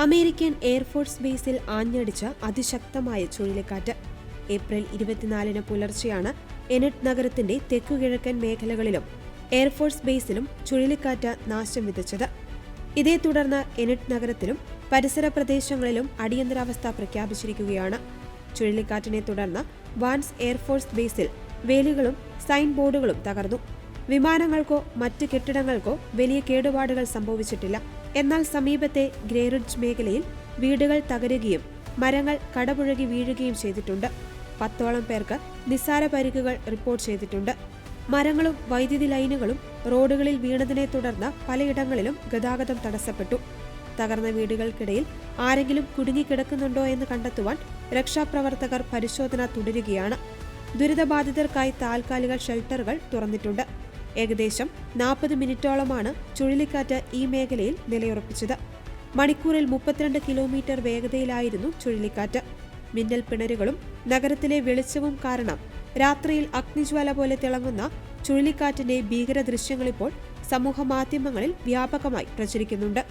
American air force ബേസിൽ ആഞ്ഞടിച്ച അതിശക്തമായ ചുഴലിക്കാറ്റ്. April 24 പുലർച്ചെയാണ് എനറ്റ് നഗരത്തിന്റെ തെക്കുകിഴക്കൻ മേഖലകളിലും എയർഫോഴ്സ് ബേസിലും ചുഴലിക്കാറ്റ് നാശം വിതച്ചത്. ഇതേ തുടർന്ന് എനറ്റ് നഗരത്തിലും പരിസര പ്രദേശങ്ങളിലും അടിയന്തരാവസ്ഥ പ്രഖ്യാപിച്ചിരിക്കുകയാണ്. ചുഴലിക്കാറ്റിനെ തുടർന്ന് വാൻസ് എയർഫോഴ്സ് ബേസിൽ വേലികളും സൈൻ ബോർഡുകളും തകർന്നു. വിമാനങ്ങൾക്കോ മറ്റ് കെട്ടിടങ്ങൾക്കോ വലിയ കേടുപാടുകൾ സംഭവിച്ചിട്ടില്ല. എന്നാൽ സമീപത്തെ ഗ്രേറിഡ്ജ് മേഖലയിൽ വീടുകൾ തകരുകയും മരങ്ങൾ കടപുഴകി വീഴുകയും ചെയ്തിട്ടുണ്ട്. 10ഓളം പേർക്ക് നിസ്സാര പരിക്കുകൾ റിപ്പോർട്ട് ചെയ്തിട്ടുണ്ട്. മരങ്ങളും വൈദ്യുതി ലൈനുകളും റോഡുകളിൽ വീണതിനെ തുടർന്ന് പലയിടങ്ങളിലും ഗതാഗതം തടസ്സപ്പെട്ടു. തകർന്ന വീടുകൾക്കിടയിൽ ആരെങ്കിലും കുടുങ്ങിക്കിടക്കുന്നുണ്ടോ എന്ന് കണ്ടെത്തുവാൻ രക്ഷാപ്രവർത്തകർ പരിശോധന തുടരുകയാണ്. ദുരിതബാധിതർക്കായി താൽക്കാലിക ഷെൽട്ടറുകൾ തുറന്നിട്ടുണ്ട്. ഏകദേശം 40 മിനിറ്റോളമാണ് ചുഴലിക്കാറ്റ് ഈ മേഖലയിൽ നിലയുറപ്പിച്ചത്. മണിക്കൂറിൽ 32 കിലോമീറ്റർ വേഗതയിലായിരുന്നു ചുഴലിക്കാറ്റ്. മിന്നൽ പിണരുകളും നഗരത്തിലെ വെളിച്ചവും കാരണം രാത്രിയിൽ അഗ്നിജ്വാല പോലെ തിളങ്ങുന്ന ചുഴലിക്കാറ്റിന്റെ ഭീകര ദൃശ്യങ്ങളിപ്പോൾ സമൂഹമാധ്യമങ്ങളിൽ വ്യാപകമായി പ്രചരിക്കുന്നുണ്ട്.